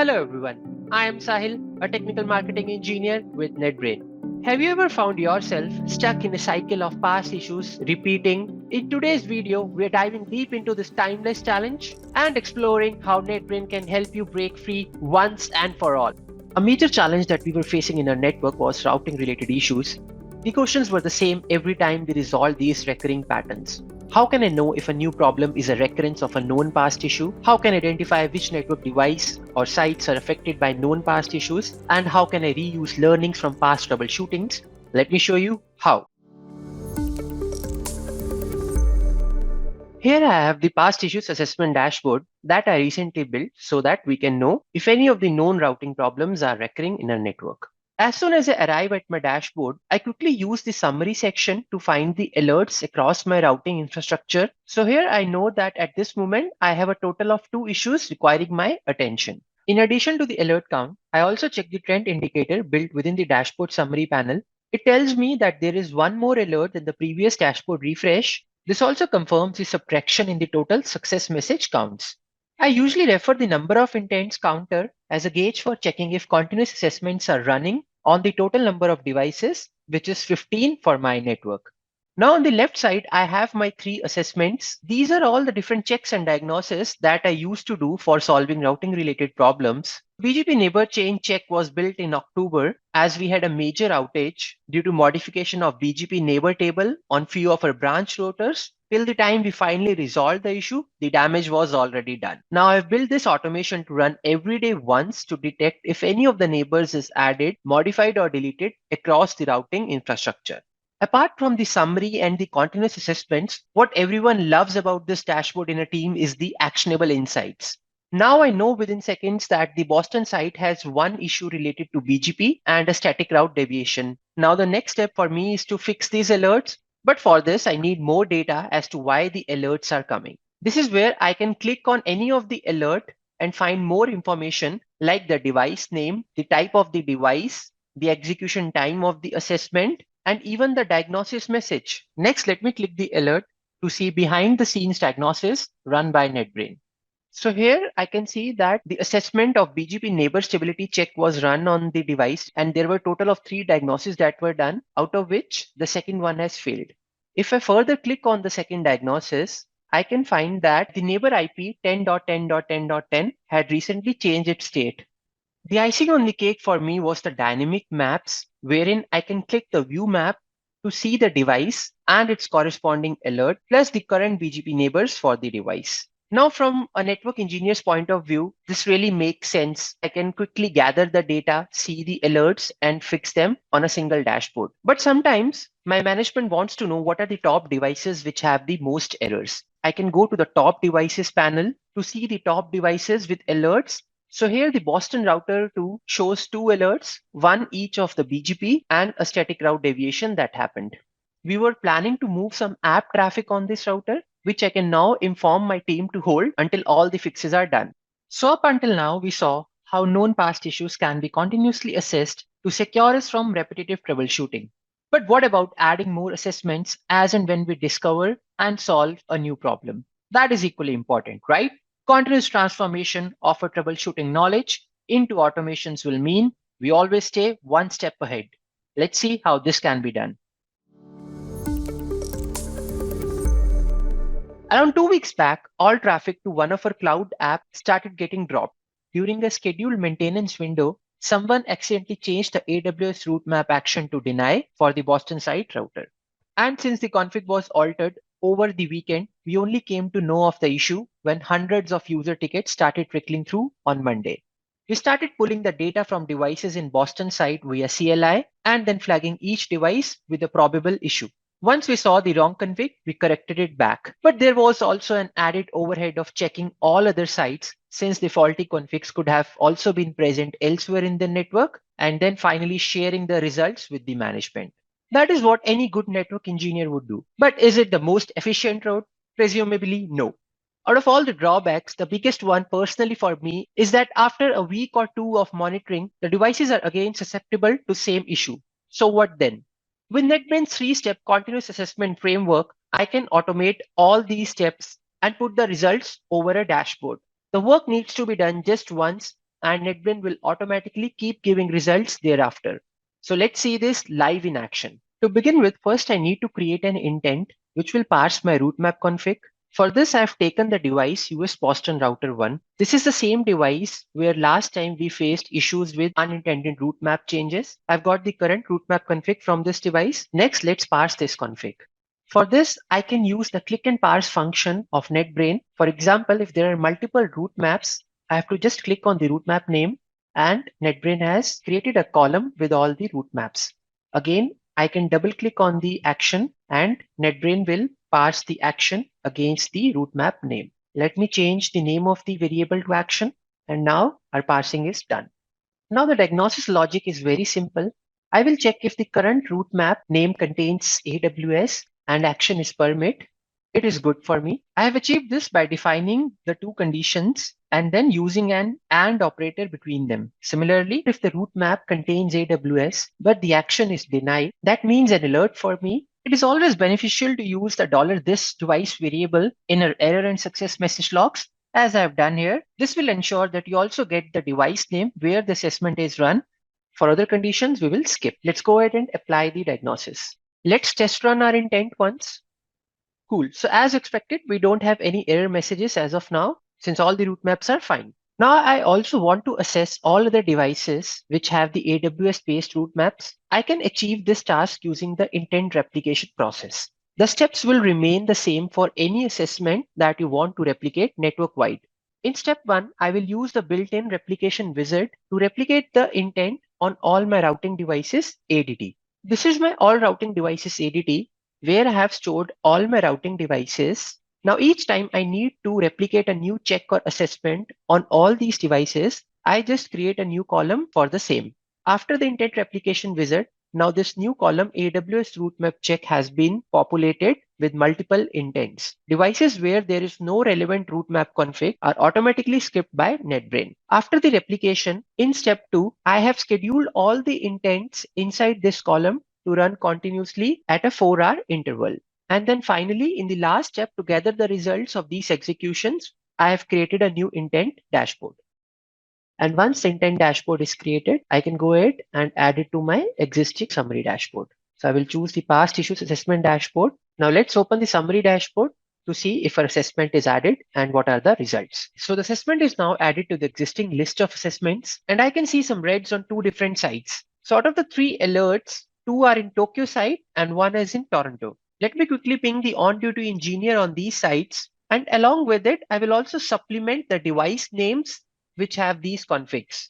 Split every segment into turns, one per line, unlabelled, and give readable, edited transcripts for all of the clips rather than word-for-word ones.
Hello everyone, I am Sahil, a technical marketing engineer with NetBrain. Have you ever found yourself stuck in a cycle of past issues repeating? In today's video, we're diving deep into this timeless challenge and exploring how NetBrain can help you break free once and for all. A major challenge that we were facing in our network was routing related issues. The questions were the same every time we resolved these recurring patterns. How can I know if a new problem is a recurrence of a known past issue? How can I identify which network device or sites are affected by known past issues? And how can I reuse learnings from past troubleshootings? Let me show you how. Here I have the past issues assessment dashboard that I recently built so that we can know if any of the known routing problems are recurring in our network. As soon as I arrive at my dashboard, I quickly use the summary section to find the alerts across my routing infrastructure. So here I know that at this moment, I have a total of 2 issues requiring my attention. In addition to the alert count, I also check the trend indicator built within the dashboard summary panel. It tells me that there is one more alert than the previous dashboard refresh. This also confirms the subtraction in the total success message counts. I usually refer the number of intents counter as a gauge for checking if continuous assessments are running on the total number of devices, which is 15 for my network. Now on the left side, I have my 3 assessments. These are all the different checks and diagnoses that I used to do for solving routing related problems. BGP neighbor chain check was built in October as we had a major outage due to modification of BGP neighbor table on few of our branch routers. Till the time we finally resolved the issue, the damage was already done. Now I've built this automation to run every day once to detect if any of the neighbors is added, modified or deleted across the routing infrastructure. Apart from the summary and the continuous assessments, what everyone loves about this dashboard in a team is the actionable insights. Now I know within seconds that the Boston site has one issue related to BGP and a static route deviation. Now the next step for me is to fix these alerts. But for this, I need more data as to why the alerts are coming. This is where I can click on any of the alert and find more information like the device name, the type of the device, the execution time of the assessment, and even the diagnosis message. Next, let me click the alert to see behind the scenes diagnosis run by NetBrain. So here I can see that the assessment of BGP neighbor stability check was run on the device, and there were a total of 3 diagnoses that were done, out of which the second one has failed. If I further click on the second diagnosis, I can find that the neighbor IP 10.10.10.10 had recently changed its state. The icing on the cake for me was the dynamic maps, wherein I can click the view map to see the device and its corresponding alert, plus the current BGP neighbors for the device. Now, from a network engineer's point of view, this really makes sense. I can quickly gather the data, see the alerts, and fix them on a single dashboard. But sometimes my management wants to know what are the top devices which have the most errors. I can go to the top devices panel to see the top devices with alerts. So here the Boston router 2 shows 2 alerts, one each of the BGP and a static route deviation that happened. We were planning to move some app traffic on this router, which I can now inform my team to hold until all the fixes are done. So up until now, we saw how known past issues can be continuously assessed to secure us from repetitive troubleshooting. But what about adding more assessments as and when we discover and solve a new problem? That is equally important, right? Continuous transformation of our troubleshooting knowledge into automations will mean we always stay one step ahead. Let's see how this can be done. Around 2 weeks back, all traffic to one of our cloud apps started getting dropped. During a scheduled maintenance window, someone accidentally changed the AWS route map action to deny for the Boston site router. And since the config was altered over the weekend, we only came to know of the issue when hundreds of user tickets started trickling through on Monday. We started pulling the data from devices in Boston site via CLI and then flagging each device with a probable issue. Once we saw the wrong config, we corrected it back. But there was also an added overhead of checking all other sites, since the faulty configs could have also been present elsewhere in the network, and then finally sharing the results with the management. That is what any good network engineer would do. But is it the most efficient route? Presumably, no. Out of all the drawbacks, the biggest one personally for me is that after a week or 2 of monitoring, the devices are again susceptible to same issue. So what then? With NetBrain's 3-step continuous assessment framework, I can automate all these steps and put the results over a dashboard. The work needs to be done just once and NetBrain will automatically keep giving results thereafter. So let's see this live in action. To begin with, first I need to create an intent which will parse my route map config. For this, I've taken the device US Boston Router 1. This is the same device where last time we faced issues with unintended route map changes. I've got the current route map config from this device. Next, let's parse this config. For this, I can use the click and parse function of NetBrain. For example, if there are multiple route maps, I have to just click on the route map name and NetBrain has created a column with all the route maps. Again, I can double click on the action and NetBrain will parse the action against the route map name. Let me change the name of the variable to action, and now our parsing is done. Now the diagnosis logic is very simple. I will check if the current route map name contains AWS and action is permit. It is good for me. I have achieved this by defining the two conditions and then using an AND operator between them. Similarly, if the route map contains AWS, but the action is denied, that means an alert for me. It is always beneficial to use the $this device variable in our error and success message logs, as I have done here. This will ensure that you also get the device name where the assessment is run. For other conditions, we will skip. Let's go ahead and apply the diagnosis. Let's test run our intent once. Cool. So as expected, we don't have any error messages as of now, since all the route maps are fine. Now I also want to assess all other devices which have the AWS-based route maps. I can achieve this task using the intent replication process. The steps will remain the same for any assessment that you want to replicate network-wide. In step 1, I will use the built-in replication wizard to replicate the intent on all my routing devices ADT. This is my all routing devices ADT, where I have stored all my routing devices. Now, each time I need to replicate a new check or assessment on all these devices, I just create a new column for the same. After the intent replication wizard, now this new column AWS route map check has been populated with multiple intents. Devices where there is no relevant route map config are automatically skipped by NetBrain. After the replication, in step 2, I have scheduled all the intents inside this column to run continuously at a 4-hour interval. And then finally, in the last step, to gather the results of these executions, I have created a new intent dashboard. And once the intent dashboard is created, I can go ahead and add it to my existing summary dashboard. So I will choose the past issues assessment dashboard. Now let's open the summary dashboard to see if our assessment is added and what are the results. So the assessment is now added to the existing list of assessments, and I can see some reds on 2 different sites. So out of the 3 alerts, 2 are in Tokyo site and 1 is in Toronto. Let me quickly ping the on-duty engineer on these sites, and along with it, I will also supplement the device names which have these configs.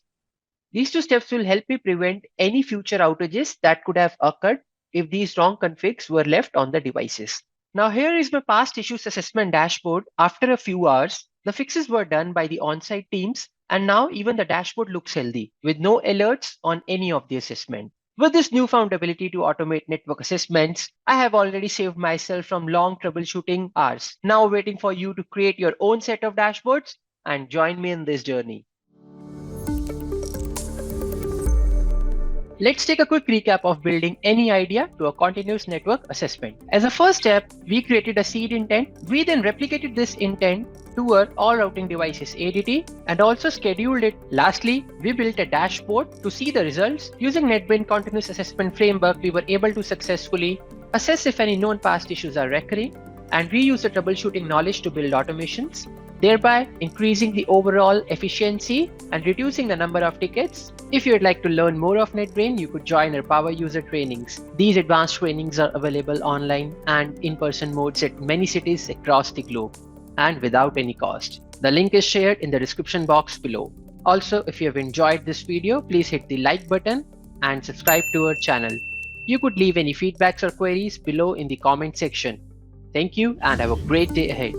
These 2 steps will help me prevent any future outages that could have occurred if these wrong configs were left on the devices. Now here is my past issues assessment dashboard. After a few hours, the fixes were done by the on-site teams, and now even the dashboard looks healthy with no alerts on any of the assessment. With this newfound ability to automate network assessments, I have already saved myself from long troubleshooting hours. Now waiting for you to create your own set of dashboards and join me in this journey. Let's take a quick recap of building any idea to a continuous network assessment. As a first step, we created a seed intent. We then replicated this intent to our all routing devices ADT and also scheduled it. Lastly, we built a dashboard to see the results. Using NetBrain Continuous Assessment Framework, we were able to successfully assess if any known past issues are recurring, and we use the troubleshooting knowledge to build automations, thereby increasing the overall efficiency and reducing the number of tickets. If you'd like to learn more of NetBrain, you could join our power user trainings. These advanced trainings are available online and in-person modes at many cities across the globe and without any cost. The link is shared in the description box below. Also, if you have enjoyed this video, please hit the like button and subscribe to our channel. You could leave any feedbacks or queries below in the comment section. Thank you and have a great day ahead.